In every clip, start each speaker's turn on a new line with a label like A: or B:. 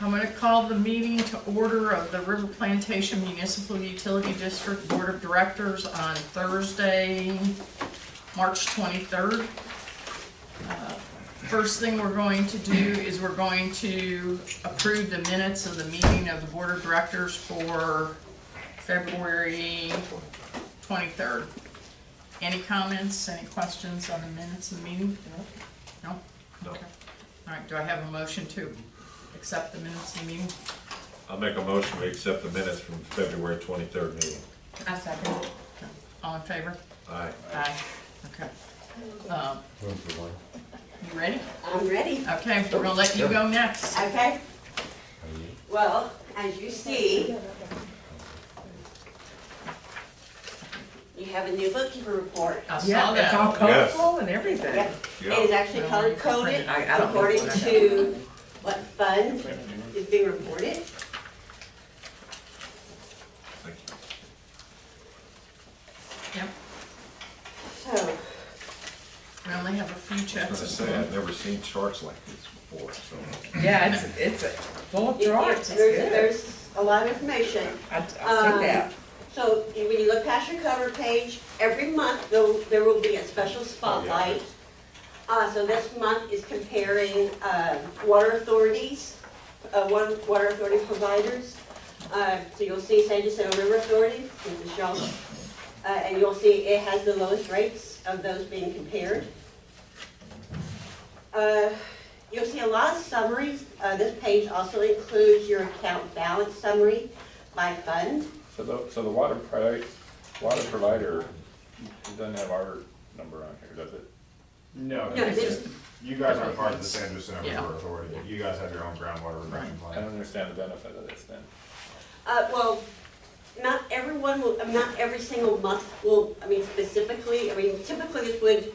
A: I'm going to call the meeting to order of the River Plantation Municipal Utility District Board of Directors on Thursday, March 23rd. First thing we're going to do is we're going to approve the minutes of the meeting of the Board of Directors for February 23rd. Any comments, any questions on the minutes of the meeting? No?
B: No.
A: Okay. All right, do I have a motion to accept the minutes of the meeting?
B: I'll make a motion to accept the minutes from February 23rd meeting.
C: I second it.
A: Okay. All in favor?
B: Aye.
A: Aye. Okay. You ready?
D: I'm ready.
A: Okay, we're gonna let you go next.
D: Okay. Well, as you see, you have a new bookkeeper report.
A: I saw
C: Yeah, it's all
A: that.
C: colorful and everything.
D: Yep.
B: Yeah.
D: It is actually color coded
C: I don't know
D: according
C: what I
D: to what fund is being reported.
B: Thank you.
A: Yep,
D: So,
A: we only have a few
B: I was
A: checks.
B: gonna say, I've never seen charts like this before, so.
C: Yeah, it's full of charts. It's good.
D: there's a lot of information.
C: I see that.
D: So when you look past your cover page, every month there will be a special spotlight. So this month is comparing water authorities, water authority providers. So you'll see San Jacinto River Authority, which is y'all, and you'll see it has the lowest rates of those being compared. You'll see a lot of summaries. This page also includes your account balance summary by fund.
E: So the water provider doesn't have our number on here, does it?
F: No,
D: No, this,
F: you guys are part of the San Jacinto
A: Yeah.
F: River Authority. You guys have your own groundwater reduction
E: I
F: plan.
E: don't understand the benefit of this then.
D: well, not everyone will, not every single month will, specifically, typically this would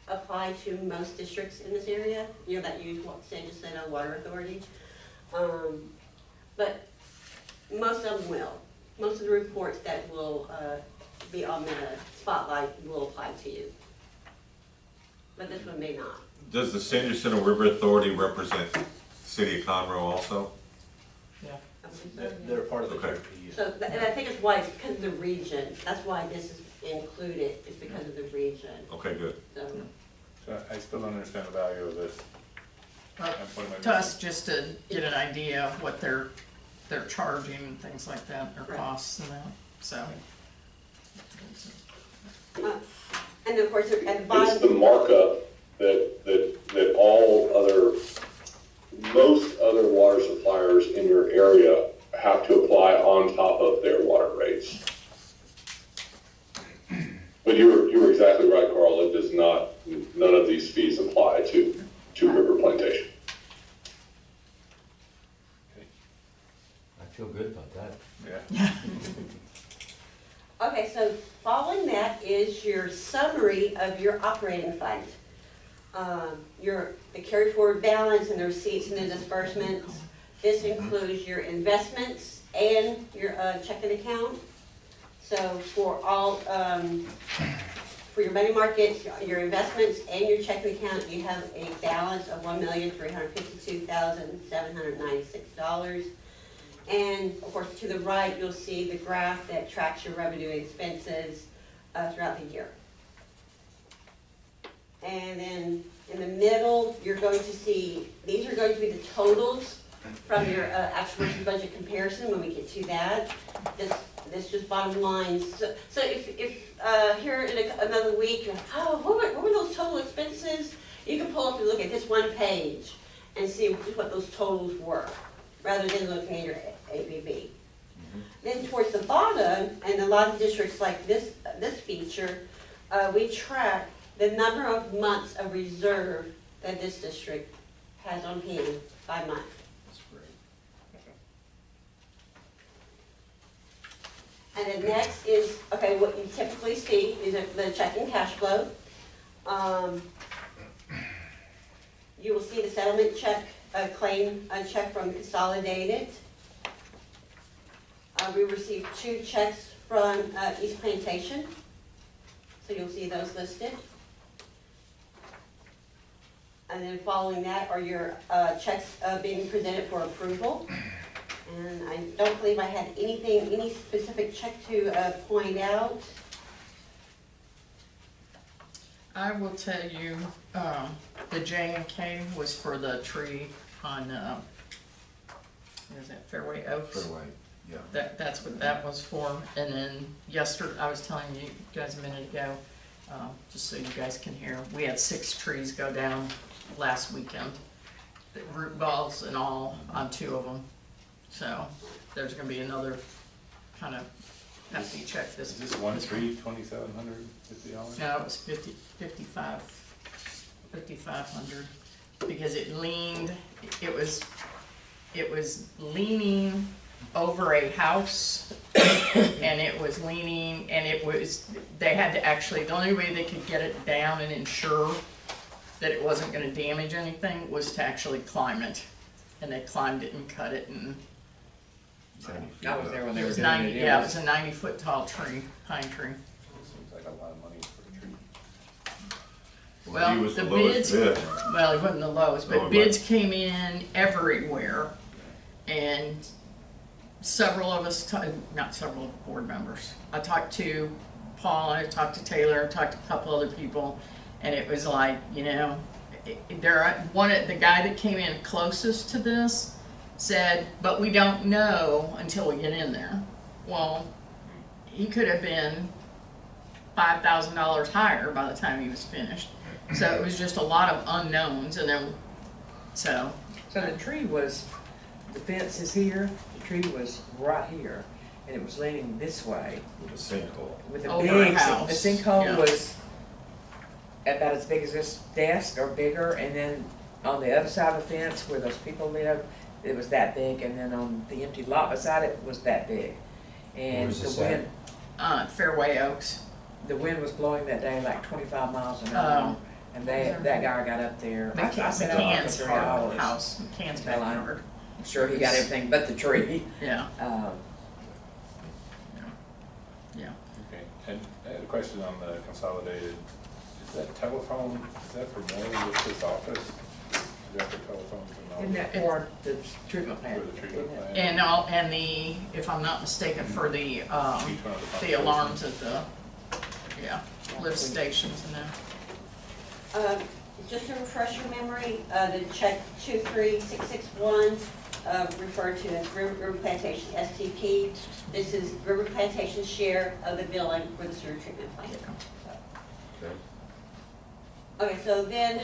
D: apply to most districts in this area, that use San Jacinto Water Authority. But most of them will. Most of the reports that will be on the spotlight will apply to you. But this one may not.
B: Does the San Jacinto River Authority represent the city of Conroe also?
A: Yeah.
D: I believe so.
G: They're part of the
B: Okay.
G: RPMUD.
D: So, and I think it's why it's because of the region. That's why this is included, it's because of the region.
B: Okay, good.
D: So,
E: So I still don't understand the value of this.
A: Well,
E: What am I
A: to us,
E: missing?
A: just to get an idea of what they're charging and things like that, their
D: Right.
A: costs and that, so.
D: and of course, at the
H: It's the
D: bottom,
H: markup that most other water suppliers in your area have to apply on top of their water rates. But you were exactly right, Carl. It does not, none of these fees apply to River Plantation.
G: I feel good about that.
E: Yeah.
D: okay, so following that is your summary of your operating fund. The carry forward balance and the receipts and the disbursements. This includes your investments and your checking account. So for all, for your money markets, your investments and your checking account, you have a balance of $1,352,796. And of course, to the right, you'll see the graph that tracks your revenue and expenses throughout the year. And then in the middle, you're going to see, these are going to be the totals from your actual versus budget comparison when we get to that. This just bottom line. So if here in another week, you're like, oh, what were those total expenses? You can pull up and look at this one page and see what those totals were, rather than looking at your ABB. Then towards the bottom, and a lot of districts like this feature, we track the number of months of reserve that this district has on hand by month.
G: That's great.
D: And then next is, okay, what you typically see is the checking cash flow. You will see the settlement check, claim check from Consolidated. We received 2 checks from East Plantation, so you'll see those listed. And then following that are your checks being presented for approval. And I don't believe I had any specific check to point out.
A: I will tell you, the J&K was for the tree on, what is that, Fairway Oaks?
G: Fairway, yeah.
A: That's what that was for. And then yesterday, I was telling you guys a minute ago, just so you guys can hear, we had 6 trees go down last weekend. The root balls and all on 2 of them. So there's gonna be another kind of hefty check this.
E: Is this one tree, $2,750?
A: No, it was 5,500, because it leaned, it was leaning over a house, and it was leaning, and they had to actually, the only way they could get it down and ensure that it wasn't gonna damage anything was to actually climb it. And they climbed it and cut it, and
C: I was there when they
A: it
C: were
A: was
C: doing
A: 90,
C: it.
A: yeah, it was a 90-foot tall tree, pine tree.
E: Seems like a lot of money for a tree.
A: Well,
B: He was
A: the
B: the lowest
A: bids,
B: bid.
A: well, it wasn't the lowest,
B: Oh,
A: but bids came in everywhere. And several of us, not several of the board members, I talked to Paul, I talked to Taylor, I talked to a couple other people, and it was like, you know, the guy that came in closest to this said, but we don't know until we get in there. Well, he could have been $5,000 higher by the time he was finished. So it was just a lot of unknowns, and then, so.
C: So the tree was, the fence is here, the tree was right here, and it was leaning this way
G: With a sinkhole.
C: with a
A: Over a
C: big,
A: house,
C: the sinkhole
A: yeah.
C: was about as big as this desk or bigger, and then on the other side of the fence where those people live, it was that big, and then on the empty lot beside it was that big. And
G: Where's
C: the
G: this at?
C: wind,
A: Fairway Oaks.
C: the wind was blowing that day like 25 miles an hour,
A: Oh.
C: and that guy got up there. I sat out there for
A: McCann's
C: 3 hours.
A: house, McCann's backyard.
C: I'm sure he got everything but the tree.
A: Yeah, yeah.
E: Okay, and I had a question on the consolidated. Is that telephone, is that for more than just this office? Is that for telephones and all?
C: Isn't that for the treatment plant?
E: For the treatment plant?
A: And the, if I'm not mistaken, for the,
E: Each one of the pump
A: the
E: stations?
A: alarms at the, yeah, lift stations and that.
D: Just to refresh your memory, the check 23661 referred to as River Plantation STP. This is River Plantation's share of the billing for the sewer treatment plant.
G: Okay.
D: Okay, so then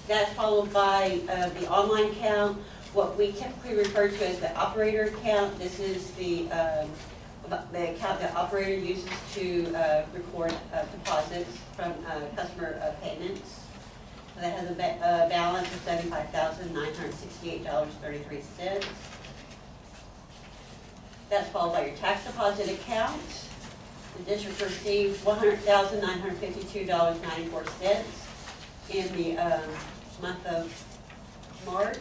D: that's followed by the online count, what we typically refer to as the operator account. This is the account that operator uses to record deposits from customer payments. So that has a balance of $75,968.33. That's followed by your tax deposit account. The district received $100,952.94 in the month of March.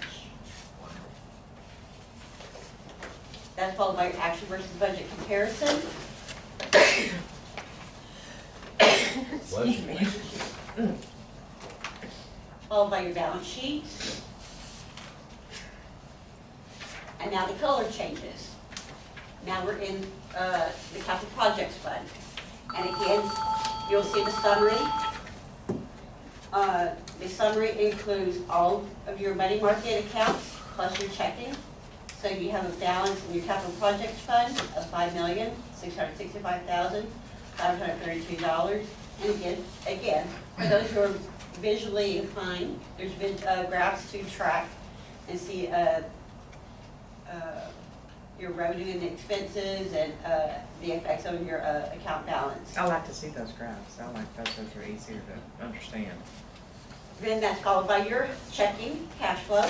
D: That's followed by your action versus budget comparison.
G: Bless you.
D: Followed by your balance sheet. And now the color changes. Now we're in the capital projects fund. And again, you'll see the summary. The summary includes all of your money market accounts plus your checking. So you have a balance in your capital projects fund of $5,665,532. And again, for those who are visually inclined, there's been graphs to track and see your revenue and expenses and the effects on your account balance.
C: I like to see those graphs. I like those are easier to understand.
D: Then that's followed by your checking cash flow.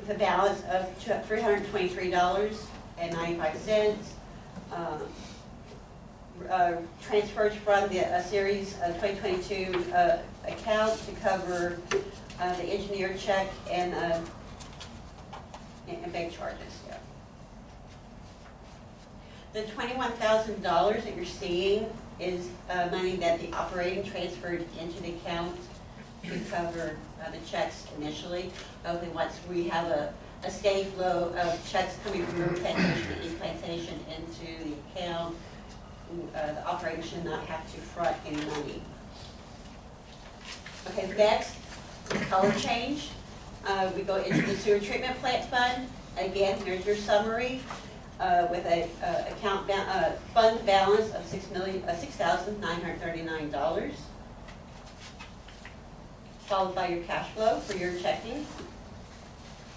D: The balance of $323.95. Transfers from a series of 2022 accounts to cover the engineer check and bank charges. Yeah. The $21,000 that you're seeing is money that the operating transferred into the account we cover the checks initially. Hopefully, once we have a steady flow of checks coming from River Plantation and East Plantation into the account, the operator should not have to front any money. Okay, next, the color change. We go into the sewer treatment plant fund. Again, here's your summary with a fund balance of $6,939, followed by your cash flow for your checking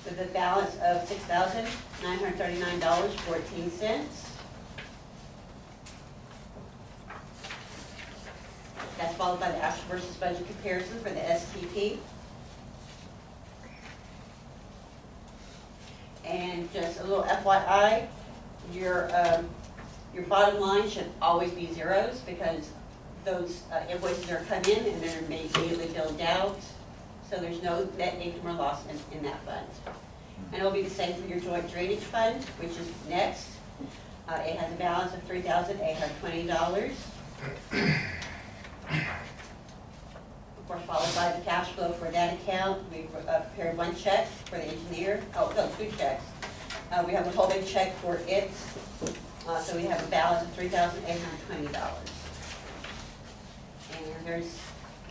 D: with a balance of $6,939.14. That's followed by the actual versus budget comparison for the STP. And just a little FYI, your bottom line should always be zeros because those invoices are come in and they're immediately billed out. So there's no net income or loss in that fund. And it'll be the same for your joint drainage fund, which is next. It has a balance of $3,820. Of course, followed by the cash flow for that account. We've prepared one check for the engineer. Oh, no, two checks. We have a holding check for it. So we have a balance of $3,820. And there's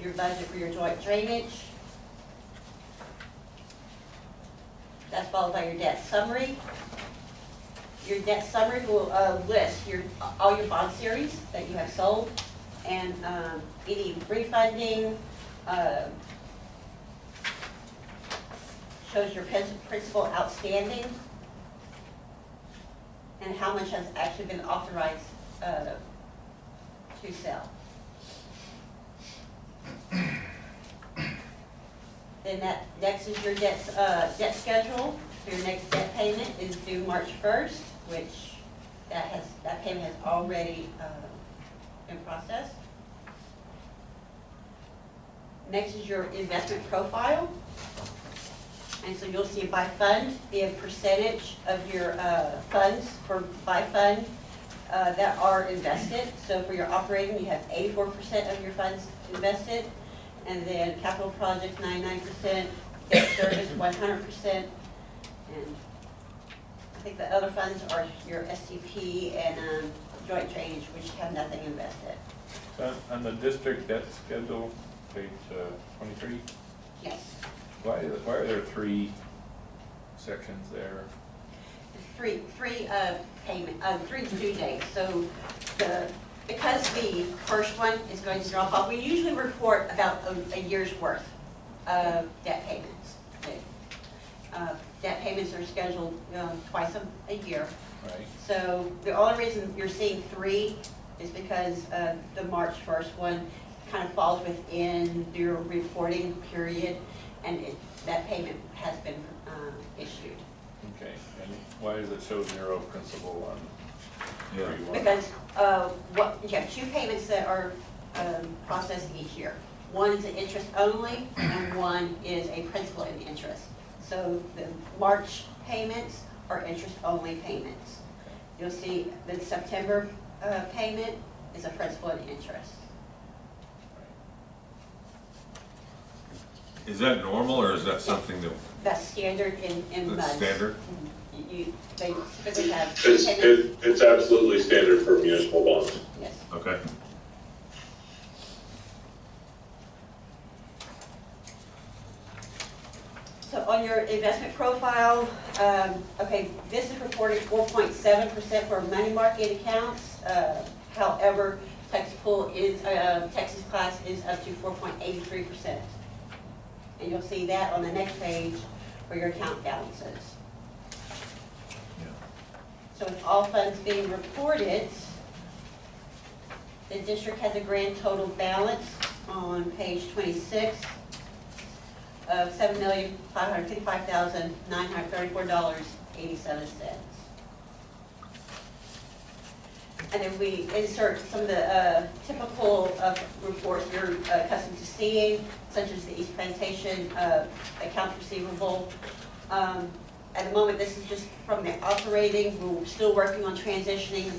D: your budget for your joint drainage. That's followed by your debt summary. Your debt summary will list all your bond series that you have sold and any refunding, shows your principal outstanding and how much has actually been authorized to sell. Then that next is your debt schedule. So your next debt payment is due March 1st, which that payment has already been processed. Next is your investment profile. And so you'll see by fund, the percentage of your funds by fund that are invested. So for your operating, you have 84% of your funds invested. And then capital projects, 99%, debt service, 100%. And I think the other funds are your STP and joint drainage, which have nothing invested.
E: So on the district debt schedule, page 23,
D: Yes.
E: why are there three sections there?
D: Three due dates. So because the first one is going to drop off, we usually report about a year's worth of debt payments. Debt payments are scheduled twice a year.
E: Right.
D: So the only reason you're seeing three is because the March 1st one kind of falls within your reporting period, and that payment has been issued.
E: Okay, and why does it show zero principal on
B: Yeah.
E: 3-1?
D: Because you have two payments that are processed each year. One is an interest only, and one is a principal and interest. So the March payments are interest only payments. You'll see the September payment is a principal and interest.
B: Is that normal, or is that something that,
D: That's standard in MUD.
B: that's standard?
D: They typically have two payments.
H: It's absolutely standard for municipal bonds.
D: Yes.
B: Okay.
D: So on your investment profile, okay, this is reported 4.7% for money market accounts. However, Texas class is up to 4.83%. And you'll see that on the next page for your account balances. So with all funds being reported, the district has a grand total balance on page 26 of $7,555,934.87. And then we insert some of the typical reports you're accustomed to seeing, such as the East Plantation accounts receivable. At the moment, this is just from the operating. We're still working on transitioning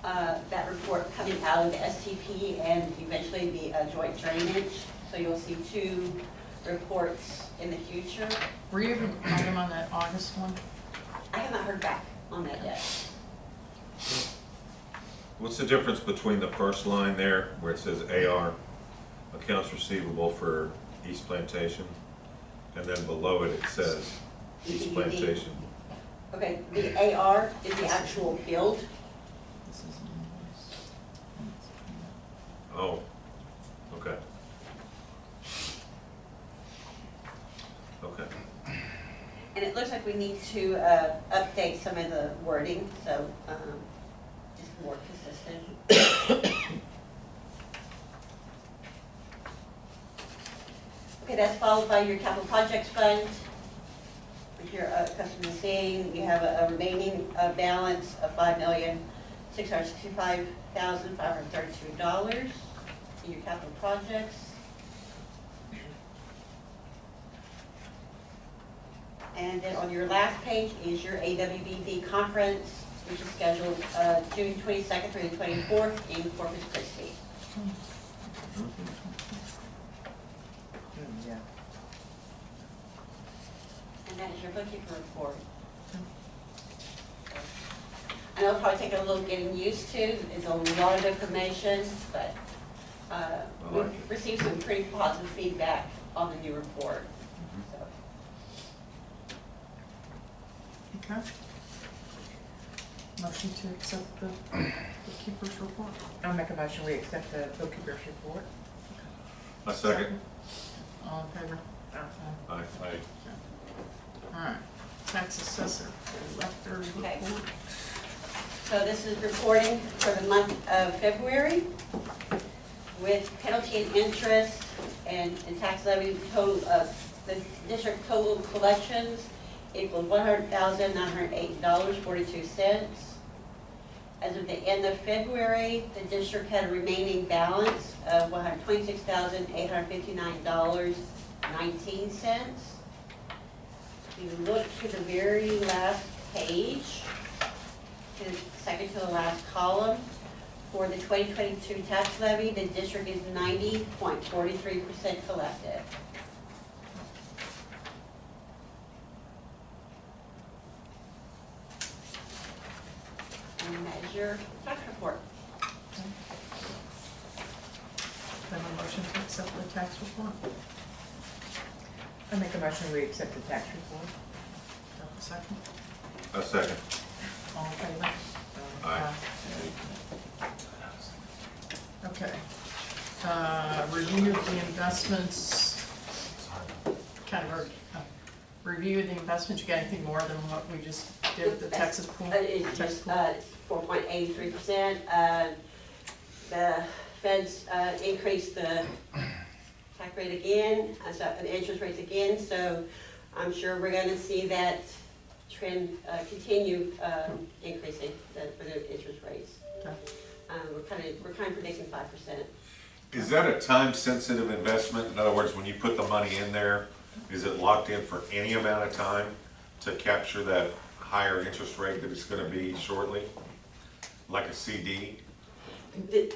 D: that report coming out of the STP and eventually the joint drainage. So you'll see 2 reports in the future.
A: Were you even on them on that August one?
D: I have not heard back on that yet.
B: What's the difference between the first line there where it says AR, accounts receivable for East Plantation, and then below it says East Plantation?
D: Okay, the AR is the actual build.
A: This is an invoice.
B: Oh, okay. Okay.
D: And it looks like we need to update some of the wording, so just more consistent. Okay, that's followed by your capital projects fund, which you're accustomed to seeing. You have a remaining balance of $5,665,532 in your capital projects. And then on your last page is your AWBD conference, which is scheduled June 22nd through the 24th in Corpus Christi.
C: Yeah.
D: And that is your bookkeeper report. I know it'll probably take a little getting used to. It's a lot of information, but we've received some pretty positive feedback on the new report. So.
A: Okay. Motion to accept the bookkeeper's report.
C: I'll make a motion, we accept the bookkeeper's report.
B: A second.
A: All in favor?
B: Aye.
A: All right. Tax assessor, elector
D: Okay.
A: report.
D: So this is reporting for the month of February with penalty and interest and tax levy total of the district total collections equals $100,908.42. As of the end of February, the district had a remaining balance of $126,859.19. If you look to the very last page, to the second to the last column, for the 2022 tax levy, the district is 90.43% collected. And that is your tax report.
A: Then a motion to accept the tax report.
C: I make a motion, we accept the tax report.
A: Do I have a second?
B: A second.
A: All in favor?
B: Aye.
A: Okay. Review of the investments. Kind of a review of the investments. You got anything more than what we just did with the Texas pool?
D: It's
A: Texas
D: just
A: pool?
D: 4.83%. The feds increased the tax rate again, so the interest rates again, so I'm sure we're going to see that trend continue increasing for the interest rates.
A: Okay.
D: We're kind of predicting 5%.
B: Is that a time-sensitive investment? In other words, when you put the money in there, is it locked in for any amount of time to capture that higher interest rate that it's going to be shortly? Like a CD?
D: The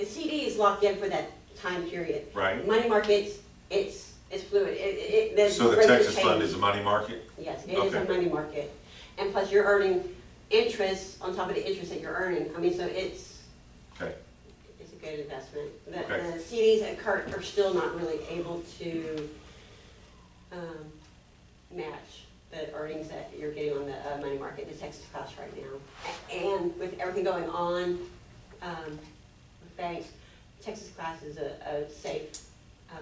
D: CD is locked in for that time period.
B: Right.
D: Money markets, it's fluid.
B: So the Texas fund is a money market?
D: Yes, it is a
B: Okay.
D: money market. And plus you're earning interest on top of the interest that you're earning. I mean, so it's
B: Okay.
D: a good investment.
B: Okay.
D: The CDs at CART are still not really able to match the earnings that you're getting on the money market, the Texas class right now. And with everything going on with banks, Texas class is a safe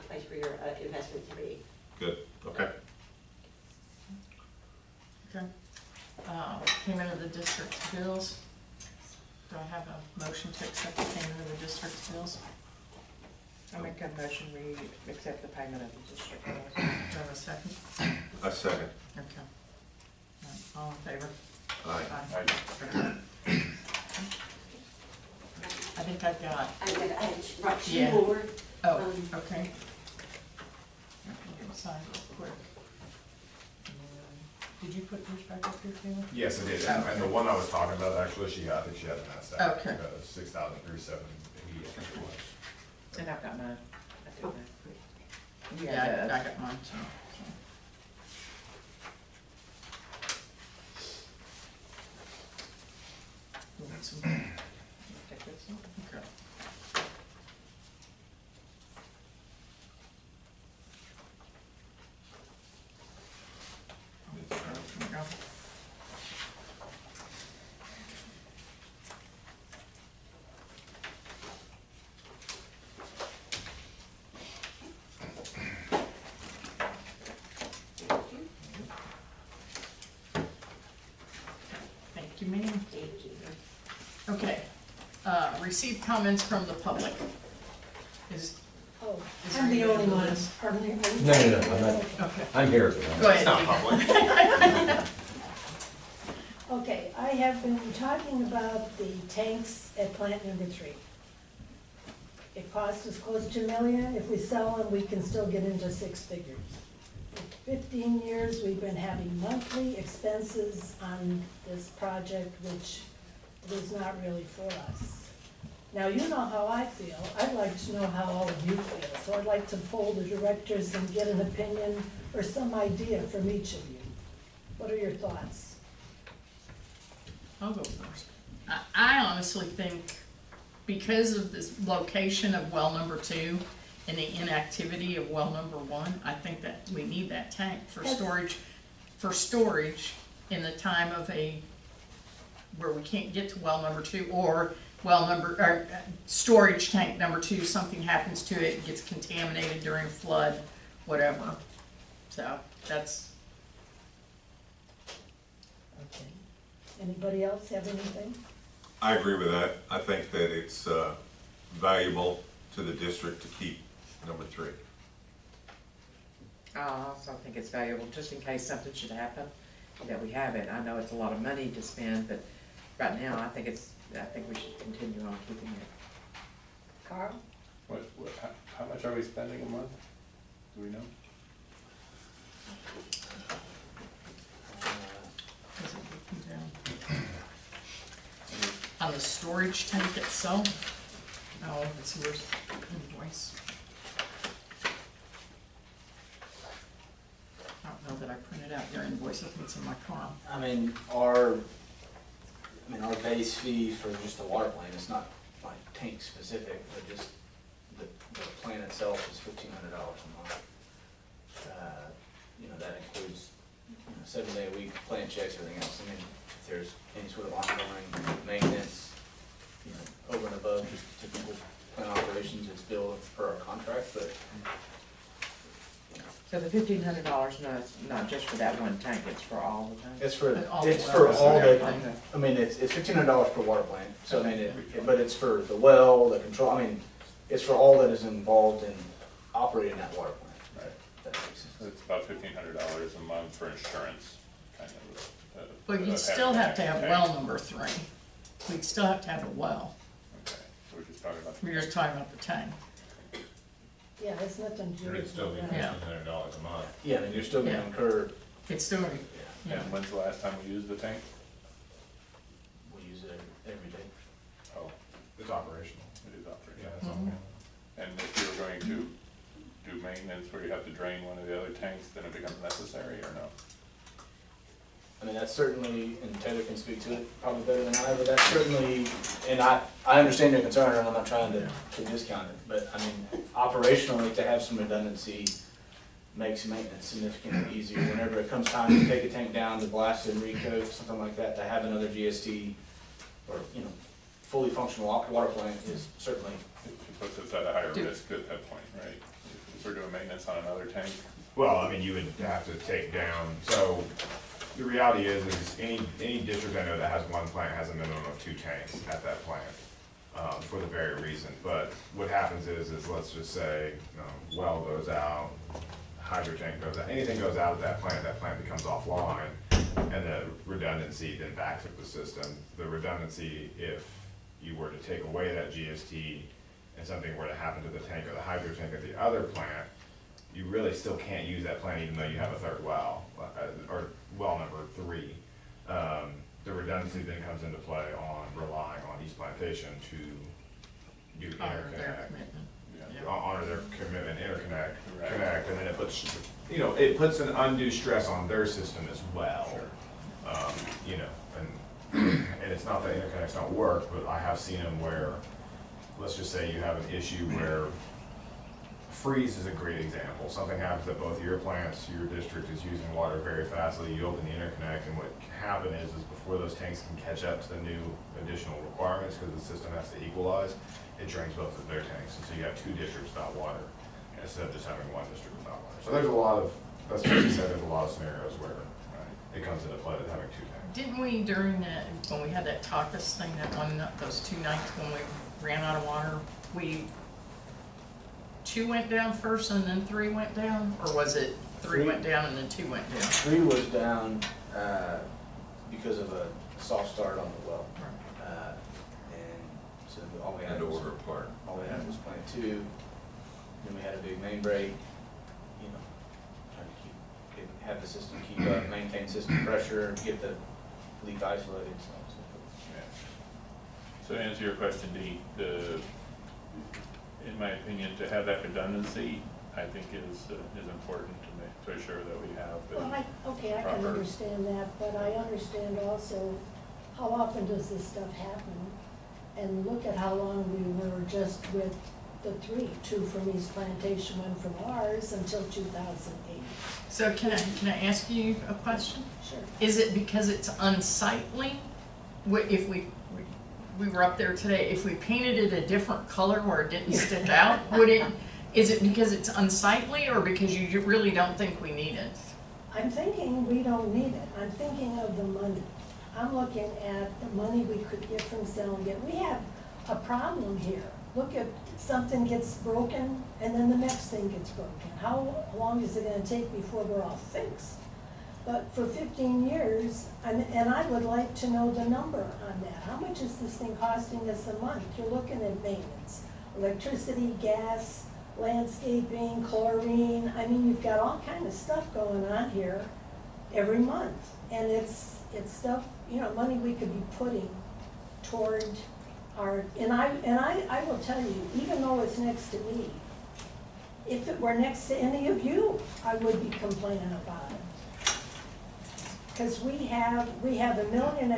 D: place for your investment to be.
B: Good, okay.
A: Okay. Payment of the district's bills. Do I have a motion to accept the payment of the district's bills?
C: I make a motion, we accept the payment of the district bills.
A: Do I have a second?
B: A second.
A: Okay. All in favor?
B: Aye.
A: I think I've got,
D: I brought two
A: Yeah.
D: more.
A: oh, okay. Sign real quick. Did you put yours back up here, Taylor?
F: Yes, I did,
A: Oh.
F: and the one I was talking about, actually, I think she had passed that.
A: Okay.
F: 6,378.
C: And I've got mine.
A: Yeah, I got mine, so. You want some?
C: Take this one.
A: Okay. There we go. Thank you, ma'am.
D: Thank you.
A: Okay, receive comments from the public. Is
I: Oh,
A: Is
I: I'm
A: there
I: the
A: any
I: only one,
A: others?
I: pardon me.
G: No, I'm not,
A: Okay,
G: I'm here.
A: go ahead. Dee.
I: Okay, I have been talking about the tanks at plant number 3. It costs us close to $1 million. If we sell them, we can still get into 6 figures. For 15 years, we've been having monthly expenses on this project, which is not really for us. Now, you know how I feel. I'd like to know how all of you feel. So I'd like to poll the directors and get an opinion or some idea from each of you. What are your thoughts?
A: I'll go first. I honestly think because of this location of well number 2 and the inactivity of well number 1, I think that we need that tank for storage in the time of where we can't get to well number 2 or storage tank number 2, something happens to it, gets contaminated during a flood, whatever. So that's,
I: Okay. Anybody else have anything?
B: I agree with that. I think that it's valuable to the district to keep number 3.
C: I also think it's valuable, just in case something should happen, that we have it. I know it's a lot of money to spend, but right now, I think we should continue on keeping it.
I: Carl?
E: How much are we spending a month? Do we know?
A: is it written down? On the storage tank itself? Oh, it's yours, invoice. I don't know that I printed out your invoice, I think it's in my car.
J: I mean, our base fee for just the water plant, it's not like tank specific, but just the plant itself is $1,500 a month. That includes, 7-day-a-week plant checks, everything else. I mean, if there's any sort of ongoing maintenance, over and above just typical plant operations, it's billed per our contract, but
C: So the $1,500, no, it's not just for that one tank, it's for all the tanks?
J: it's for
A: All
J: all
C: wells.
J: the, I mean, it's $1,500 per water plant, so I mean, but it's for the well, the control, I mean, it's for all that is involved in operating that water plant.
E: Right.
J: If that makes sense.
E: It's about $1,500 a month for insurance, kind of.
A: But you'd still have to have well number 3. We'd still have to have a well.
E: Okay, so we're just talking about.
A: We're just talking about the tank.
I: Yeah, it's nothing to do
F: It'd
I: with
F: still be
I: that.
A: Yeah.
F: $1,500 a month.
J: Yeah, I mean, you're still gonna
A: Yeah.
J: incur,
A: It's still, yeah.
E: And when's the last time we used the tank?
J: we use it every day.
E: Oh,
F: It's operational.
E: it is
F: Yeah,
E: operating.
F: that's all.
E: And if you were going to do maintenance where you have to drain one of the other tanks, then it becomes necessary or no?
J: I mean, that's certainly, and Taylor can speak to it probably better than I, but that's certainly, and I understand your concern, and I'm not trying to discount it, but I mean, operationally, to have some redundancy makes maintenance significantly easier. Whenever it comes time to take a tank down, to blast it and recoat, something like that, to have another GST or, fully functional water plant is certainly,
E: It puts us at a higher
A: Do-
E: risk at that point, right? If we're doing maintenance on another tank,
F: Well, I mean, you would have to take down, so the reality is any district I know that has one plant has a minimum of 2 tanks at that plant, for the very reason. But what happens is let's just say, well goes out, hydro tank goes out, anything goes out of that plant becomes offline, and the redundancy then backs up the system. The redundancy, if you were to take away that GST and something were to happen to the tank or the hydro tank at the other plant, you really still can't use that plant even though you have a 3rd well, or well number 3. The redundancy then comes into play on relying on East Plantation to do
A: Honor their
F: interconnect.
A: commitment.
F: honor their commitment, interconnect,
E: Right.
F: connect, and then it puts, it puts an undue stress on their system as well. And it's not that interconnects don't work, but I have seen them where, let's just say you have an issue where freeze is a great example. Something happens at both of your plants, your district is using water very fastly, you open the interconnect, and what can happen is before those tanks can catch up to the new additional requirements, because the system has to equalize, it drains both of their tanks, and so you have two districts without water, instead of just having one district without water. So there's a lot of, that's what you said, there's a lot of scenarios where it comes into play with having two tanks.
A: Didn't we during that, when we had that caucus thing, those 2 nights when we ran out of water, 2 went down first and then 3 went down? Or was it 3 went down and then 2 went down?
J: 3 was down because of a soft start on the well. And so all we had
G: And
J: was,
G: order apart.
J: all we had was plant 2. Then we had a big main break, trying to have the system keep up, maintain system pressure, get the leak isolated, so on and so forth.
E: So to answer your question, Dee, in my opinion, to have that redundancy, I think is important to ensure that we have
I: Well, I can
E: proper-
I: understand that, but I understand also how often does this stuff happen? And look at how long we were just with the 3, 2 from East Plantation, 1 from ours until 2008.
A: So can I ask you a question?
I: Sure.
A: Is it because it's unsightly? If we were up there today, if we painted it a different color where it didn't stick out, is it because it's unsightly or because you really don't think we need it?
I: I'm thinking we don't need it. I'm thinking of the money. I'm looking at the money we could get from selling it. We have a problem here. Look at, something gets broken and then the next thing gets broken. How long is it gonna take before we're all fixed? But for 15 years, and I would like to know the number on that. How much is this thing costing us a month? You're looking at maintenance, electricity, gas, landscaping, chlorine. I mean, you've got all kind of stuff going on here every month. And it's stuff, money we could be putting toward our, and I will tell you, even though it's next to me, if it were next to any of you, I would be complaining about it. Because we have 1.5 million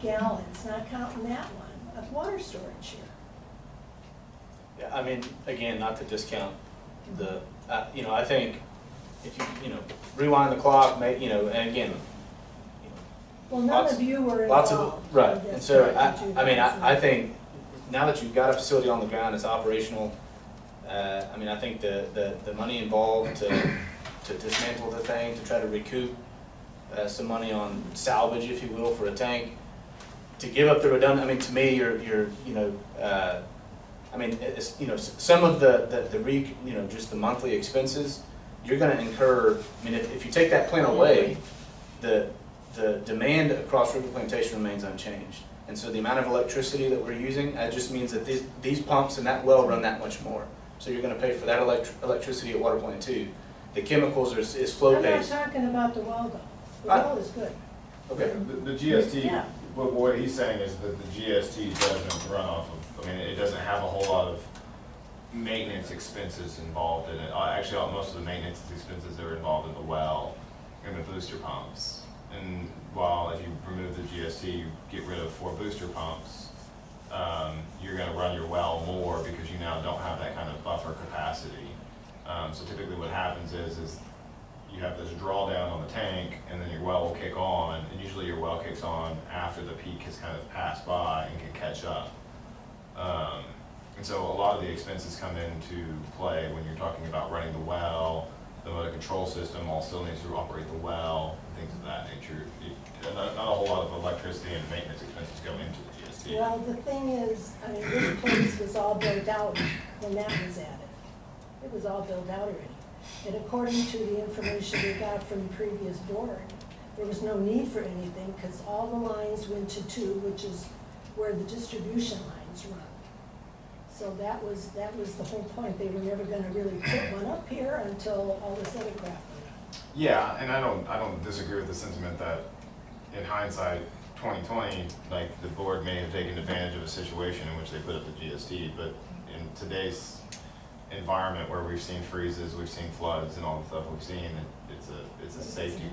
I: gallons, not counting that one, of water storage here.
J: Yeah, I mean, again, not to discount the, I think if you, rewind the clock, and again,
I: Well, none of you were
J: lots
I: involved.
J: of, right,
I: in this
J: and so,
I: back in
J: I think, now that you've got a facility on the ground, it's operational, I think the money involved to dismantle the thing, to try to recoup some money on salvage, if you will, for a tank, to give up the redundant, to me, it's, some of just the monthly expenses, you're gonna incur, if you take that plant away, the demand across River Plantation remains unchanged. And so the amount of electricity that we're using, that just means that these pumps and that well run that much more. So you're gonna pay for that electricity at Water Plant 2. The chemicals is flow
I: I'm not
J: based.
I: talking about the well though. The well is good.
J: Okay.
F: The GST,
I: Yeah.
F: what he's saying is that the GST doesn't run off of, it doesn't have a whole lot of maintenance expenses involved in it. Actually, most of the maintenance expenses are involved in the well and the booster pumps. And while if you remove the GST, you get rid of 4 booster pumps, you're gonna run your well more because you now don't have that kind of buffer capacity. So typically what happens is you have this drawdown on the tank and then your well will kick on, and usually your well kicks on after the peak has kind of passed by and can catch up. And so a lot of the expenses come into play when you're talking about running the well, the motor control system all still needs to operate the well, and things of that nature. Not a whole lot of electricity and maintenance expenses go into the GST.
I: Well, the thing is, this place was all built out when that was added. It was all built out already. And according to the information we got from the previous board, there was no need for anything because all the lines went to 2, which is where the distribution lines run. So that was the whole point. They were never gonna really put one up here until all this other crap went on.
F: Yeah, and I don't disagree with the sentiment that in hindsight, 2020, like the board may have taken advantage of a situation in which they put up the GST, but in today's environment where we've seen freezes, we've seen floods and all the stuff we've seen, it's a safety.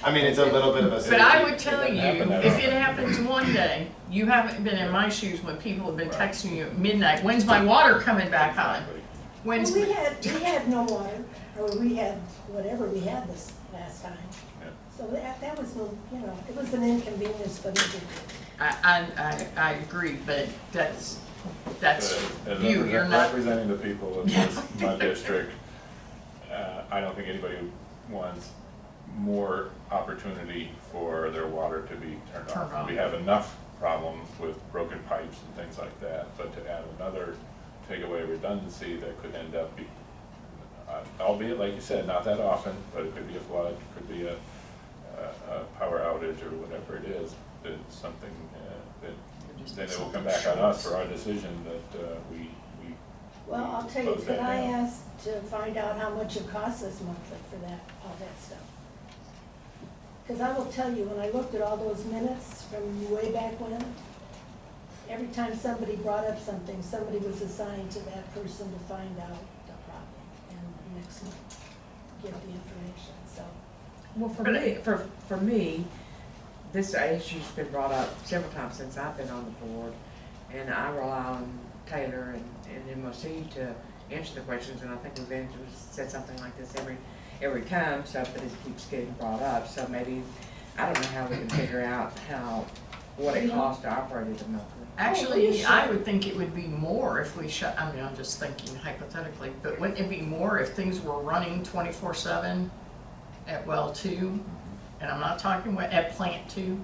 F: I mean, it's a little bit of a safety.
A: But I would tell
E: It
A: you,
E: doesn't happen that
A: if
E: often.
A: it happens one day, you haven't been in my shoes when people have been texting you at midnight, when's my water coming back on?
E: Exactly.
A: When's,
I: Well, we had no water, or we had whatever we had this last time.
E: Yeah.
I: So that was, it was an inconvenience, but it did.
A: I agree, but that's
E: But as
A: you, you're not.
E: representing the people of my district, I don't think anybody wants more opportunity for their water to be turned
A: Turned
E: off.
A: off.
E: We have enough problems with broken pipes and things like that, but to add another, take away redundancy that could end up be, albeit like you said, not that often, but it could be a flood, it could be a power outage or whatever it is, it's something that then it will come back on us for our decision that we.
I: Well, I'll tell you,
E: close
I: could
E: that
I: I
E: down.
I: ask to find out how much it costs us monthly for that, all that stuff? Because I will tell you, when I looked at all those minutes from way back when, every time somebody brought up something, somebody was assigned to that person to find out the problem, and next month, give the information, so.
C: Well, for me, this issue's been brought up several times since I've been on the board, and I rely on Taylor and MOC to answer the questions, and I think we've said something like this every time, so, but it keeps getting brought up, so maybe, I don't know how we can figure out what it costs to operate it monthly.
A: Actually, I would think it would be more if we shut, I mean, I'm just thinking hypothetically, but wouldn't it be more if things were running 24/7 at well 2? And I'm not talking at plant 2?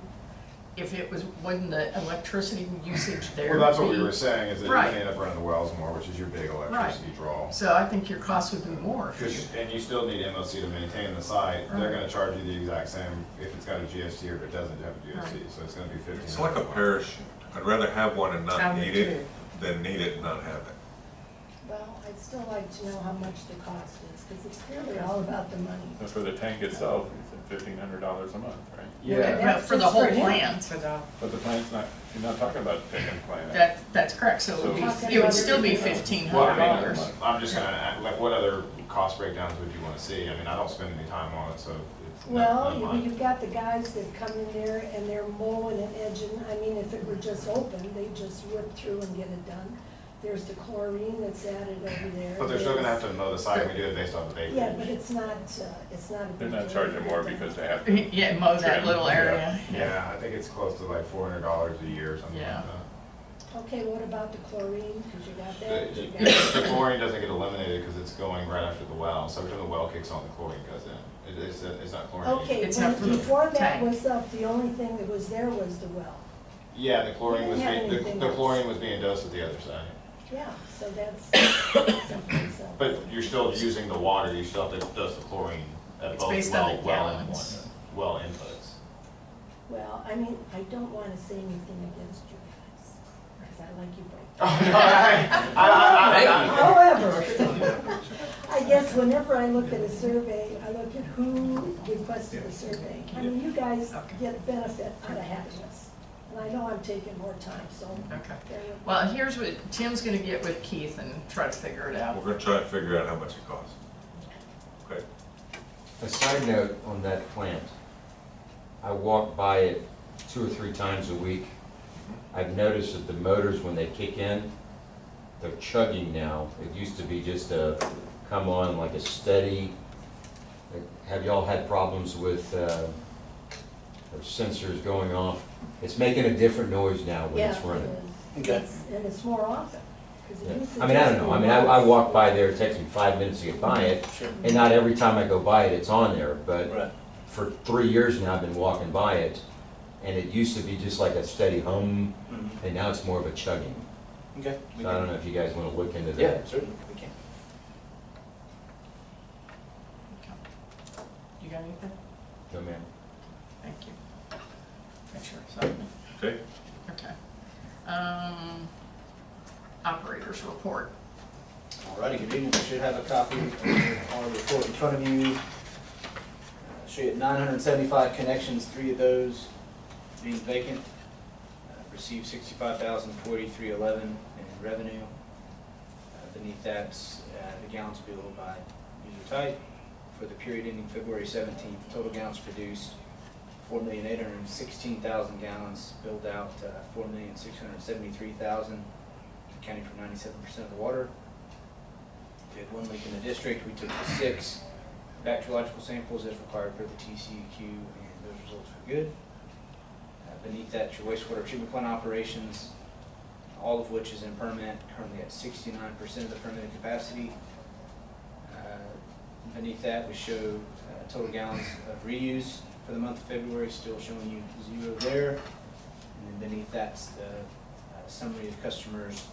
A: If it wouldn't the electricity usage there
F: Well, that's what
A: be-
F: we were saying, is that you
A: Right.
F: can end up running the wells more, which is your big electricity draw.
A: So I think your cost would be more if you.
F: And you still need MOC to maintain the site, they're
A: Right.
F: gonna charge you the exact same if it's got a GST or if it doesn't have a GST, so it's gonna be 15.
B: It's like a parachute. I'd rather have one and
C: I
B: not
C: would
B: need it
C: too.
B: than need it and not have it.
I: Well, I'd still like to know how much the cost is, because it's clearly all about the money.
E: So for the tank itself, it's $1,500 a month, right?
A: But
I: That's
A: for the
I: just
A: whole
I: for him.
A: plant,
C: For the,
E: But the plant's not, you're not talking about taking the plant out.
A: that's correct, so
E: So-
A: it would still be
F: Well, I
A: $1,500.
F: mean, I'm just gonna, like, what other cost breakdowns would you wanna see? I mean, I don't spend any time on it, so it's
I: Well,
F: not mine.
I: you've got the guys that come in there and they're mowing and edging. I mean, if it were just open, they'd just whip through and get it done. There's the chlorine that's added over there.
F: But they're still gonna have to mow the site, and we do it based off of acreage.
I: Yeah, but it's not a big
E: They're not
I: deal.
E: charging more because they have to.
A: Yeah, mow that
E: Trim,
A: little area.
F: Yeah, I think it's close to like $400 a year or something like
A: Yeah.
F: that.
I: Okay, what about the chlorine? Because you got
F: The
I: that. you got-
F: the chlorine doesn't get eliminated because it's going right after the well, so every time the well kicks on, the chlorine goes in. It's not chlorine.
I: Okay,
A: It's
I: when-
A: not for the
I: before that
A: tank.
I: was up, the only thing that was there was the well.
F: Yeah, the chlorine was
I: We didn't have
F: being,
I: anything
F: the
I: else.
F: chlorine was being dosed at the other side.
I: Yeah, so that's something, so.
F: But you're still using the water, you still have to dose the chlorine at
A: It's
F: both
A: based on the
F: well
A: gallons.
F: well inputs.
I: Well, I mean, I don't want to say anything against you guys, because I like you both. However, I guess whenever I look at a survey, I look at who requested the survey. I mean, you guys get benefit out of having this. And I know I'm taking more time, so.
A: Okay.
I: bear with me.
A: Well, here's what Tim's gonna get with Keith and try to figure it out.
B: We're gonna try and figure out how much it costs. Okay.
G: A side note on that plant, I walk by it 2 or 3 times a week. I've noticed that the motors, when they kick in, they're chugging now. It used to be just a come on like a steady. Have y'all had problems with sensors going off? It's making a different noise now when
I: Yeah,
G: it's running.
I: it is.
J: Okay.
I: And it's more often. 'Cause it
G: Yeah.
I: used to
G: I mean, I
I: just
G: don't know.
I: be
G: I mean, I walk by there, it takes me 5 minutes to get by it,
J: Sure.
G: and not every time I go by it, it's on there, but
J: Right.
G: for 3 years now, I've been walking by it, and it used to be just like a steady hum,
J: Mhm.
G: and now it's more of a chugging.
J: Okay. we
G: So I don't
J: can-
G: know if you guys want to look into
J: Yeah,
G: that.
J: certainly, we can.
A: You got anything?
G: No, ma'am.
A: Thank you. Make sure it's open.
B: Okay.
A: Okay. Operators report.
J: Alrighty, good evening. You should have a copy of our report in front of you. Show you 975 connections, 3 of those being vacant. Received $65,043.11 in revenue. Beneath that, the gallons billed by user type. For the period ending February 17th, total gallons produced 4,816,000 gallons, billed out 4,673,000, accounting for 97% of the water. We had one leak in the district. We took the 6 bacteriological samples as required per the TCEQ, and those results were good. Beneath that, your wastewater treatment plant operations, all of which is in permit, currently at 69% of the permitted capacity. Beneath that, we show total gallons of reuse for the month of February, still showing you 0 there. And then beneath that's the summary of customers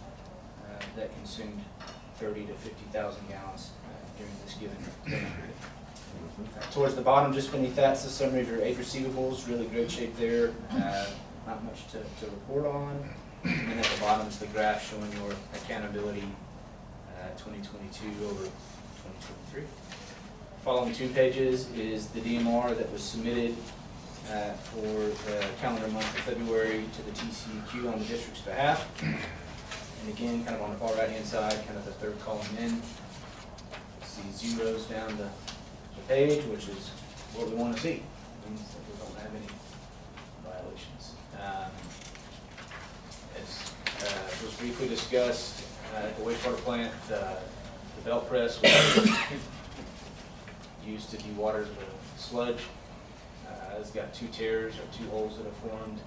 J: that consumed 30 to 50,000 gallons during this given period. Towards the bottom, just beneath that's the summary of your aid receivables, really great shape there, not much to report on. And then at the bottom is the graph showing your accountability 2022 over 2023. Following 2 pages is the DMR that was submitted for the calendar month of February to the TCEQ on the district's behalf. And again, kind of on the far right-hand side, kind of the 3rd column in, see zeros down the page, which is what we want to see. It means that we don't have any violations. As was briefly discussed at the wastewater plant, the belt press was used to dewater the sludge. It's got 2 tears or 2 holes that have formed.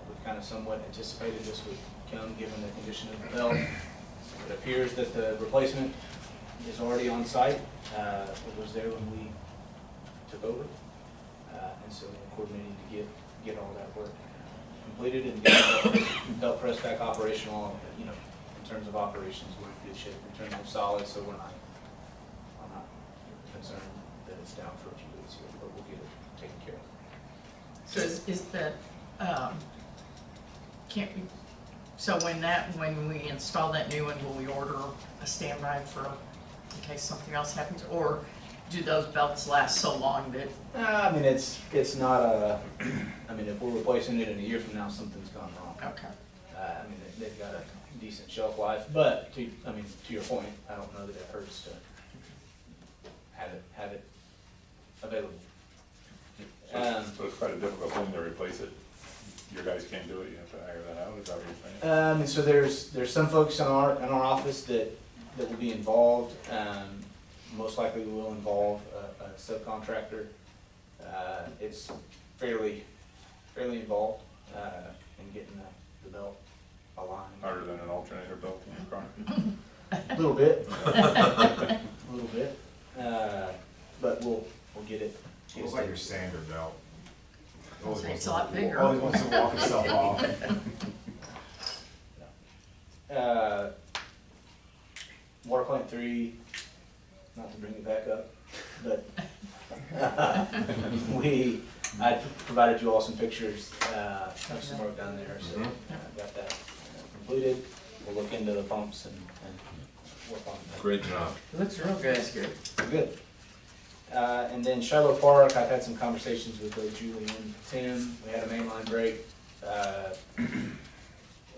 J: We've kind of somewhat anticipated this would come given the condition of the belt. It appears that the replacement is already on site. It was there when we took over. And so we're coordinating to get all that work completed and get the belt press back operational. You know, in terms of operations, we're in good shape in terms of solids, so I'm not concerned that it's down for a few weeks here, but we'll get it taken care of.
A: So is that, can't we, so when we install that new one, will we order a standby for, in case something else happens? Or do those belts last so long that?
J: I mean, it's not a, I mean, if we're replacing it in a year from now, something's gone wrong.
A: Okay.
J: I mean, they've got a decent shelf life, but to your point, I don't know that it hurts to have it available.
E: So it's quite a difficult thing to replace it. Your guys can't do it, you have to hire that out, is that what you're saying?
J: And so there's some folks in our office that will be involved. Most likely will involve a subcontractor. It's fairly involved in getting the belt aligned.
E: Harder than an alternator belt in your car?
J: A little bit. A little bit. But we'll get it.
F: It looks like your standard belt.
A: It's a lot bigger.
F: Always wants to walk itself off.
J: Water plant 3, not to bring it back up, but I provided you all some pictures of some work down there, so got that completed. We'll look into the pumps and work on that.
B: Great job.
C: It looks real good.
J: Good. And then Shiloh Park, I've had some conversations with both Julie and Tim. We had a main line break.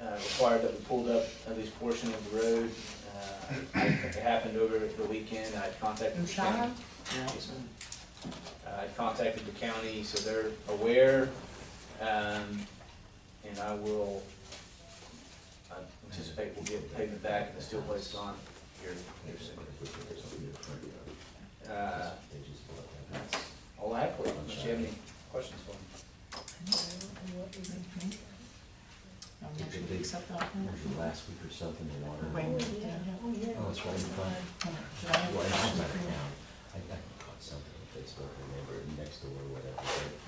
J: Required that we pulled up at least a portion of the road. It happened over the weekend. I contacted the county. Yes, ma'am. I contacted the county, so they're aware. And I will anticipate we'll get pavement back and the steel plate's on here soon. That's all I have for you. Unless you have any questions for me.
A: Accept that.
G: Last week or something, the water.
A: Wayne,
G: Oh, it's right in front.
A: should I have
G: Well,
A: a
G: I'm
A: question
G: out
A: for
G: of
A: you?
G: town. I caught something on Facebook, or neighbor next door or whatever.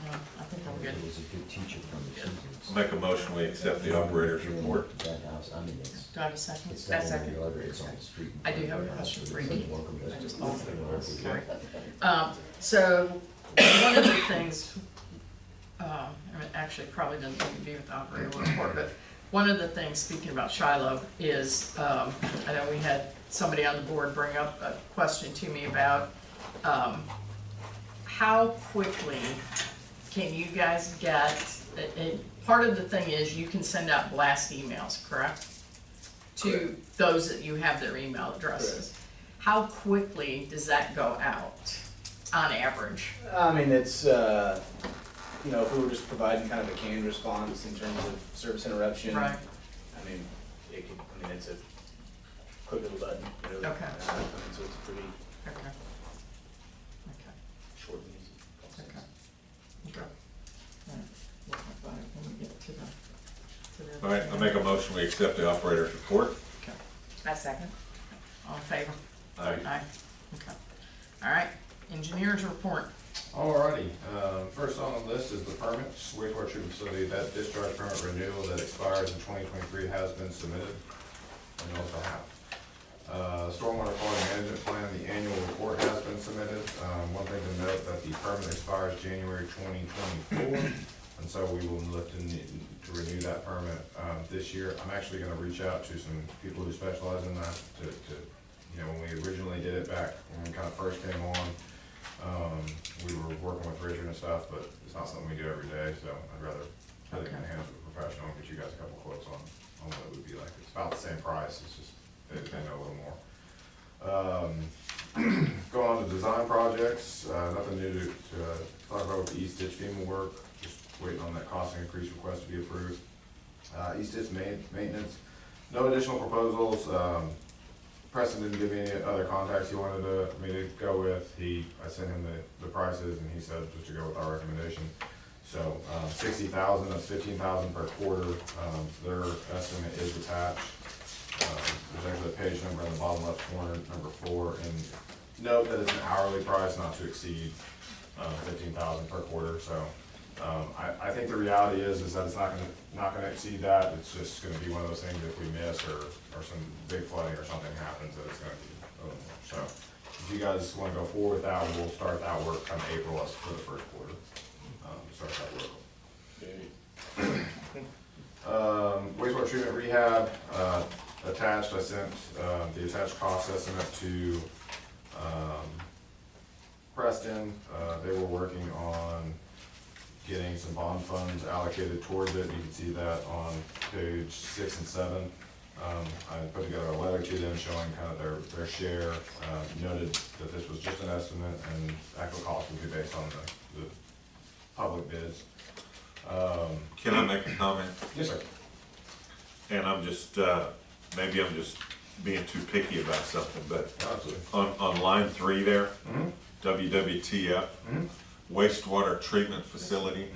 A: No, I think I'm
G: It
A: good.
G: was a good teacher from the seasons.
B: Make a motion, we accept the operator's report.
G: That house, I mean, it's,
A: Do I have a second?
G: it's not in the yard, but it's on the street.
A: I do have a question for you. I just thought of it.
B: Okay.
A: So, one of the things, I mean, actually probably doesn't need to be with the operator report, but one of the things, speaking about Shiloh, is, I know we had somebody on the board bring up a question to me about, how quickly can you guys get, part of the thing is you can send out blast emails, correct? to those that you have their email addresses. How quickly does that go out on average?
J: I mean, it's, you know, if we were just providing kind of a canned response in terms of service interruption.
A: Right.
J: I mean, it could, I mean, it's a click of a button, really.
A: Okay.
J: I mean, so it's pretty
A: Okay. Okay.
J: short and easy process.
A: Okay. Okay. All right. We'll talk about it when we get to the.
B: All right, I make a motion, we accept the operator's report.
A: Okay. I second. All in favor?
B: Aye.
A: Aye. Okay. All right, engineers report.
F: Alrighty, first on the list is the permits, wastewater treatment facility, that discharge permit renewal that expires in 2023 has been submitted, and also have. Stormwater quality management plan, the annual report has been submitted. One thing to note, that the permit expires January 2024, and so we will look to renew that permit this year. I'm actually gonna reach out to some people who specialize in that to you know, when we originally did it back, when we kind of first came on, we were working with Richard and stuff, but it's not something we do every day, so I'd rather put it in the hands of a professional and get you guys a couple quotes on what it would be like. It's about the same price, it's just, they know a little more. Going on to design projects, nothing new to talk about with the East Ditch FEMA work, just waiting on that cost increase request to be approved. East Ditch maintenance, no additional proposals. Preston didn't give me any other contacts he wanted me to go with. I sent him the prices, and he said just to go with our recommendation. So 60,000, that's 15,000 per quarter. Their estimate is attached. There's actually a page number in the bottom left corner, number 4, and note that it's an hourly price, not to exceed 15,000 per quarter. So I think the reality is that it's not gonna exceed that. It's just gonna be one of those things, if we miss or some big flooding or something happens, that it's gonna be a little more. So if you guys wanna go forward with that, we'll start that work come April for the first quarter. Start that work. Wastewater treatment rehab, attached, I sent the attached cost estimate to Preston. They were working on getting some bond funds allocated towards it. You can see that on page 6 and 7. I put together a letter to them showing kind of their share, noted that this was just an estimate and actual cost would be based on the public bids.
B: Can I make a comment?
F: Yes, sir.
B: And I'm just, maybe I'm just being too picky about something, but
F: Absolutely.
B: on line 3 there,
F: Mm-hmm.
B: WWTF, wastewater treatment facility.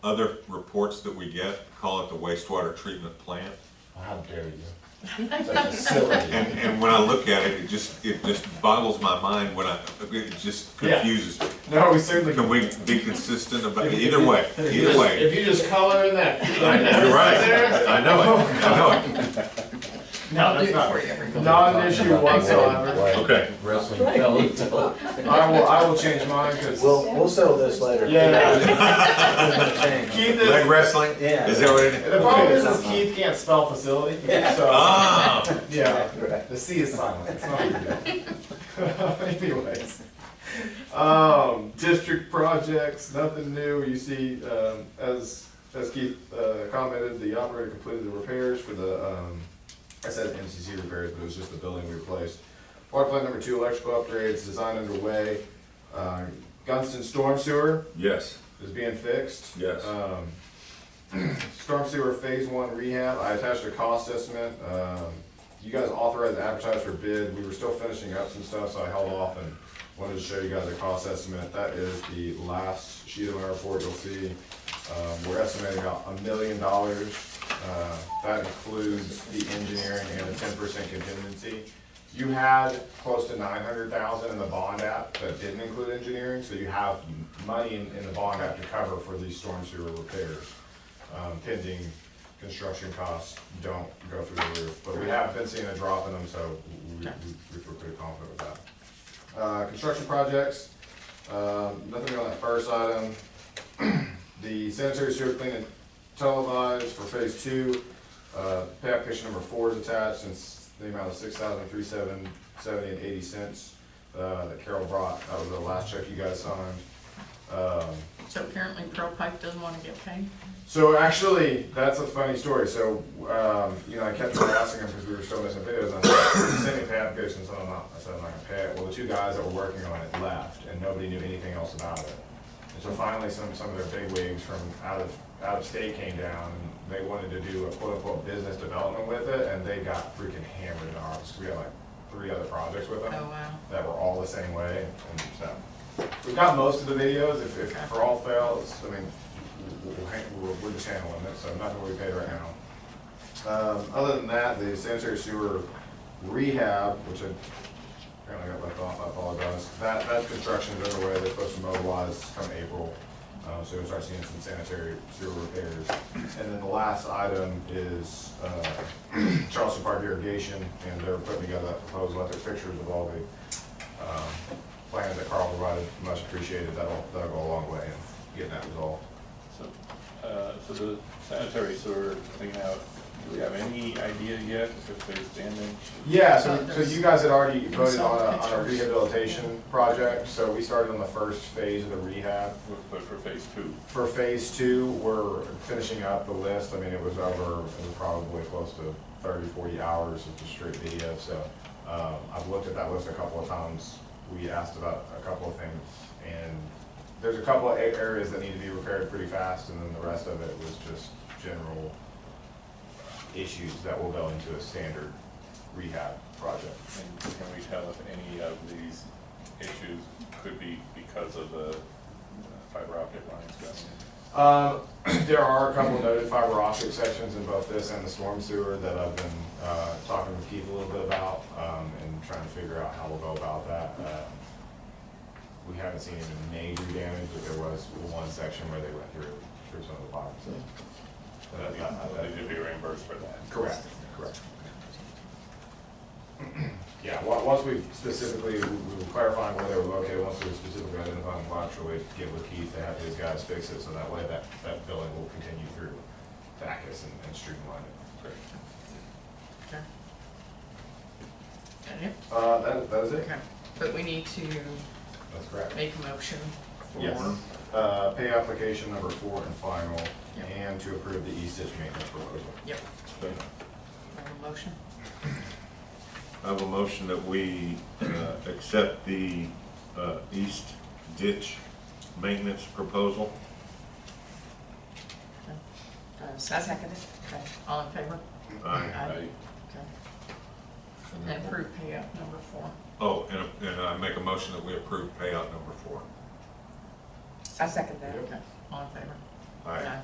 B: Other reports that we get call it the wastewater treatment plant.
G: How dare you?
F: It's a facility.
B: And when I look at it, it just boggles my mind when it just confuses me.
F: No, we certainly
B: Can we be consistent about, either way, either way.
F: If you just color in that.
B: You're right, I know it.
F: No,
A: I'll do
F: that's
A: it for you every
F: not, not an issue whatsoever.
B: Okay.
G: Wrestling fellow.
F: I will change mine, because.
J: We'll settle this later.
F: Yeah. Keith is,
B: Leg wrestling?
J: Yeah.
B: Is that what it is?
F: the problem is Keith can't spell facility, so,
B: Ah,
F: yeah, the C is silent, it's not a big deal. Anyways. District projects, nothing new. You see, as Keith commented, the operator completed the repairs for the, I said MCC repairs, but it was just the building we replaced. Water plant number 2, electrical upgrades, design underway. Gunston storm sewer
B: yes,
F: is being fixed.
B: yes.
F: Storm sewer phase 1 rehab, I attached a cost estimate. You guys authorized to advertise for bid. We were still finishing up some stuff, so I held off and wanted to show you guys a cost estimate. That is the last sheet of my report you'll see. We're estimating about $1 million. That includes the engineering and a 10% contingency. You had close to $900,000 in the bond app that didn't include engineering, so you have money in the bond app to cover for these storm sewer repairs. Pending construction costs don't go through the roof, but we have been seeing a drop in them, so we feel pretty confident with that. Construction projects, nothing on that first item. The sanitary sewer clean and televised for phase 2. Pay application number 4 is attached, and it's the amount of $6,370.80 that Carol brought. That was the last check you guys signed.
A: So apparently Pro Pipe doesn't wanna get paid?
F: So actually, that's a funny story. So, I kept harassing them because we were still missing videos. And I said, send me pay applications. And I said, I'm not gonna pay it. Well, the two guys that were working on it left and nobody knew anything else about it. And so finally, some of their big wigs from out of state came down and they wanted to do a quote unquote business development with it. And they got freaking hammered in our office. We had like 3 other projects with them
A: Oh, wow.
F: that were all the same way. And so we've got most of the videos. If for all fails, I mean, we're just handling it, so nothing will be paid right now. Other than that, the sanitary sewer rehab, which I apparently got left off, I apologize. That construction is underway. They're supposed to mobilize come April, so we'll start seeing some sanitary sewer repairs. And then the last item is Charleston Park irrigation, and they're putting together that proposal. There's pictures of all the plans that Carl provided, much appreciated. That'll go a long way in getting that resolved.
E: So the sanitary sewer clean out, do we have any idea yet if they're standing?
F: Yeah, so you guys had already voted
A: saw the
F: on a
A: pictures.
F: rehabilitation project, so we started on the first phase of the rehab.
E: But for phase 2?
F: For phase 2, we're finishing up the list. I mean, it was probably close to 30, 40 hours of just straight video, so I've looked at that list a couple of times. We asked about a couple of things, and there's a couple of areas that need to be repaired pretty fast, and then the rest of it was just general issues that will go into a standard rehab project.
E: And can we tell if any of these issues could be because of the fiber optic lines going in?
F: There are a couple of noted fiber optic sections in both this and the storm sewer that I've been talking with Keith a little bit about and trying to figure out how we'll go about that. We haven't seen any major damage, but there was one section where they went through some of the fiber. So
E: They should be reimbursed for that.
F: correct. Yeah, once we specifically, we were clarifying where they were located, once we were specifically identifying the actually get with Keith to have his guys fix it, so that way that billing will continue through TACUS and streamline it.
E: Great.
A: Okay. That it?
F: That is it.
A: Okay, but we need to
F: That's correct.
A: make a motion for.
F: Yes. Pay application number 4 and final,
A: Yep.
F: and to approve the East Ditch maintenance proposal.
A: Yep.
E: Okay.
A: Have a motion?
B: I have a motion that we accept the East Ditch maintenance proposal.
A: Okay. Second it. Okay, all in favor?
B: Aye.
A: Okay. And approve payout number 4.
B: Oh, and I make a motion that we approve payout number 4.
C: I second that.
A: Okay, all in favor?
B: Aye.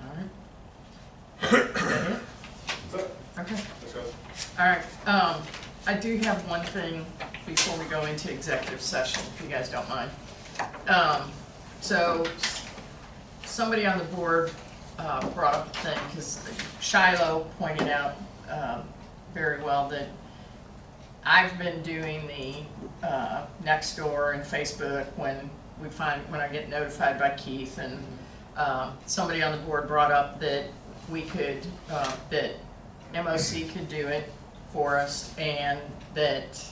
A: All right. Is that it?
F: That's it.
A: Okay.
F: Thanks, guys.
A: All right, I do have one thing before we go into executive session, if you guys don't mind. So, somebody on the board brought up a thing, because Shiloh pointed out very well that I've been doing the Nextdoor and Facebook when I get notified by Keith, and somebody on the board brought up that we could, that MOC could do it for us, and that,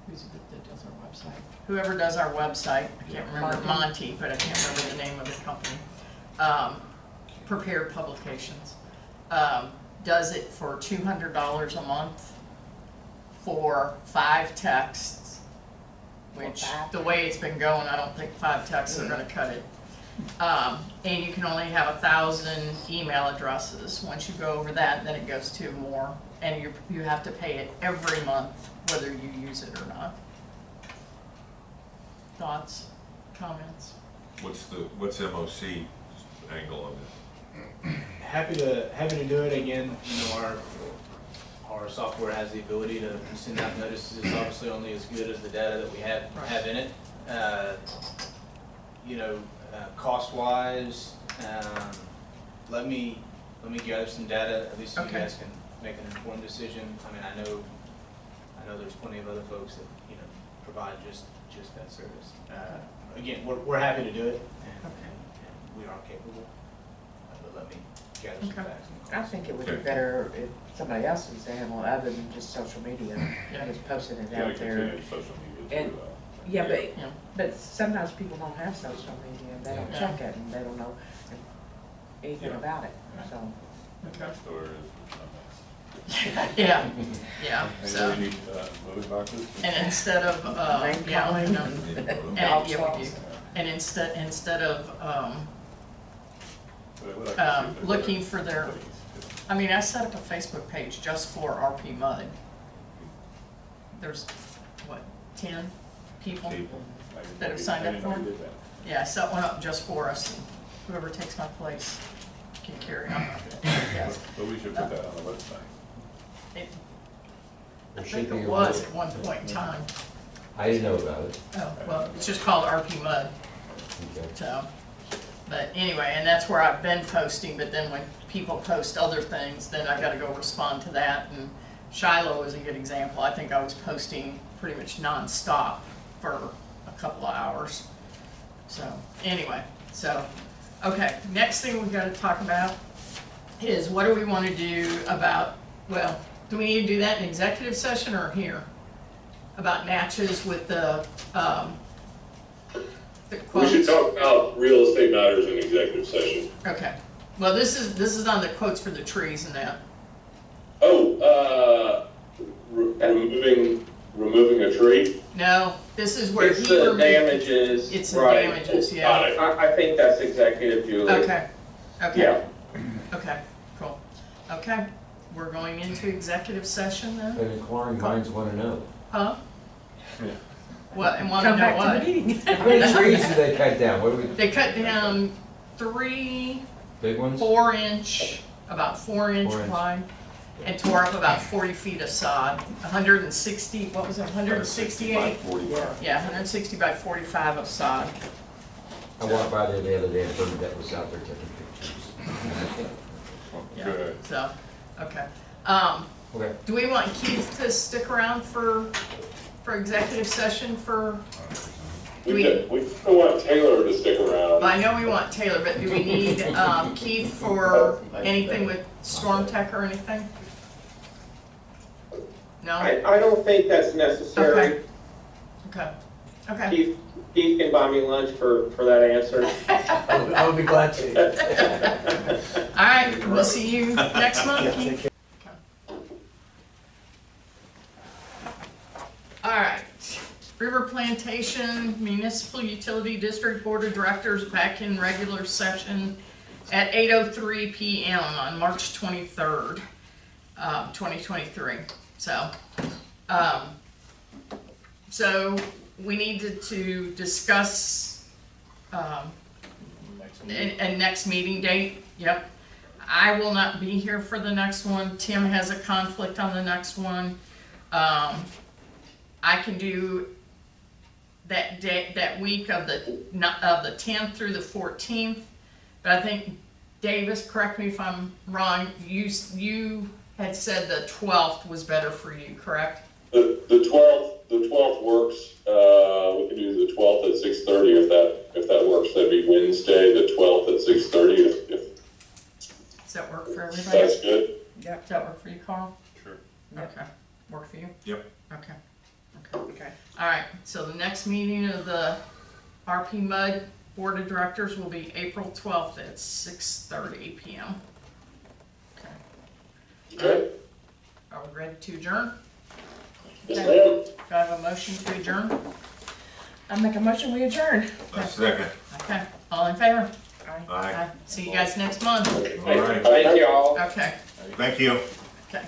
A: who's it that does our website? Whoever does our website, I can't remember, Monty, but I can't remember the name of the company, Prepared Publications, does it for $200 a month for 5 texts, which, the way it's been going, I don't think 5 texts are gonna cut it. And you can only have 1,000 email addresses. Once you go over that, then it goes to more, and you have to pay it every month, whether you use it or not. Thoughts, comments?
B: What's MOC angle of it?
J: Happy to do it again. You know, our software has the ability to send out notices. It's obviously only as good as the data that we have in it. You know, cost-wise, let me gather some data, at least so you
A: Okay.
J: guys can make an informed decision. I mean, I know there's plenty of other folks that, you know, provide just that service. Again, we're happy to do it, and we are capable, but let me gather some
A: Okay.
J: facts and
C: I
J: costs.
C: think it would be
B: Okay.
C: better if somebody else was to handle it other than just social media,
A: Yeah.
C: just posting it
E: Yeah,
C: out there.
E: continue social media
C: And-
E: too.
C: Yeah,
A: you know.
C: but sometimes people don't have social media, they don't
A: Yeah.
C: check it, and they don't know anything
E: Yeah.
C: about it, so.
E: Next door is
A: Yeah, yeah,
E: Maybe
A: so,
E: we need moving boxes.
A: and instead of,
C: Name
A: yeah,
C: calling.
A: and,
C: Dog
A: yeah, we
C: stalks.
A: do. And instead of,
E: But I would like to see if there's
A: looking
E: other
A: for their,
E: companies, too.
A: I mean, I set up a Facebook page just for RPMUD. There's, what, 10 people?
E: People.
A: That have signed up
E: I didn't know
A: for
E: you
A: it?
E: did that.
A: Yeah, I set one up just for us, and whoever takes my place can carry on. Yes.
E: But we should put that on the website.
A: It- I
G: There
A: think
G: should be
A: it
G: a
A: was
G: way.
A: at one point in time.
G: I didn't know about it.
A: Oh, well, it's just called RPMUD,
G: Okay.
A: so. But anyway, and that's where I've been posting, but then when people post other things, then I gotta go respond to that. And Shiloh is a good example. I think I was posting pretty much nonstop for a couple of hours. So, anyway, so, okay, next thing we gotta talk about is what do we wanna do about, well, do we need to do that in executive session or here? About Natchez with the
H: We should
A: quotes?
H: talk about real estate matters in executive session.
A: Okay, well, this is on the quotes for the trees and that.
H: Oh, removing a tree?
A: No, this is where
K: It's
A: he
K: the
A: removed.
K: damages,
A: It's the
K: right.
A: damages,
H: Got
A: yeah.
H: it.
K: I think that's executive, Julie.
A: Okay, okay,
K: Yeah.
A: okay, cool. Okay, we're going into executive session then?
G: But inquiring minds want to know.
A: Huh?
E: Yeah.
A: What, and wanna
C: Come
A: know
C: back to the
A: what?
C: meeting.
G: How many trees do they cut down? What do we,
A: They cut down 3
G: big ones?
A: 4-inch, about 4-inch
G: 4 inch.
A: wide, and tore up about 40 feet of sod. 160, what was it, 168?
B: 45.
A: Yeah, 160 by 45 of sod.
G: I walked by there the other day and Bernadette was out there taking pictures.
A: Yeah.
E: Good.
A: So, okay.
G: Okay.
A: Do we want Keith to stick around for executive session for, do
H: We
A: we,
H: don't want Taylor to stick around.
A: I know we want Taylor, but do we need Keith for anything with Storm Tech or anything? No?
K: I don't think that's necessary.
A: Okay. Okay.
K: Keith can buy me lunch for that answer.
J: I would be glad to.
A: All right, we'll see you next month, Keith. All right, River Plantation Municipal Utility District Board of Directors back in regular session at 8:03 PM on March 23rd, 2023. So we needed to discuss
E: Next meeting.
A: a next meeting date. Yep. I will not be here for the next one. Tim has a conflict on the next one. I can do that day, that week of the 10th through the 14th, but I think, Davis, correct me if I'm wrong, you had said the 12th was better for you, correct?
H: The 12th works. We can do the 12th at 6:30 if that works. That'd be Wednesday, the 12th at 6:30 if
A: Does that work for everybody?
H: that's good.
A: Does that work for you, Carl?
E: Sure.
A: Okay. Work for you?
B: Yep.
A: Okay. Okay. All right, so the next meeting of the RPMUD Board of Directors will be April 12th at 6:30 PM. Okay.
H: Okay.
A: Are we ready to adjourn?
H: Yes, ma'am.
A: Do I have a motion to adjourn?
C: I make a motion, we adjourn.
B: A second.
A: Okay, all in favor?
B: Aye.
A: See you guys next month.
B: All right.
K: Thank you all.
A: Okay,
B: Thank you.
A: okay.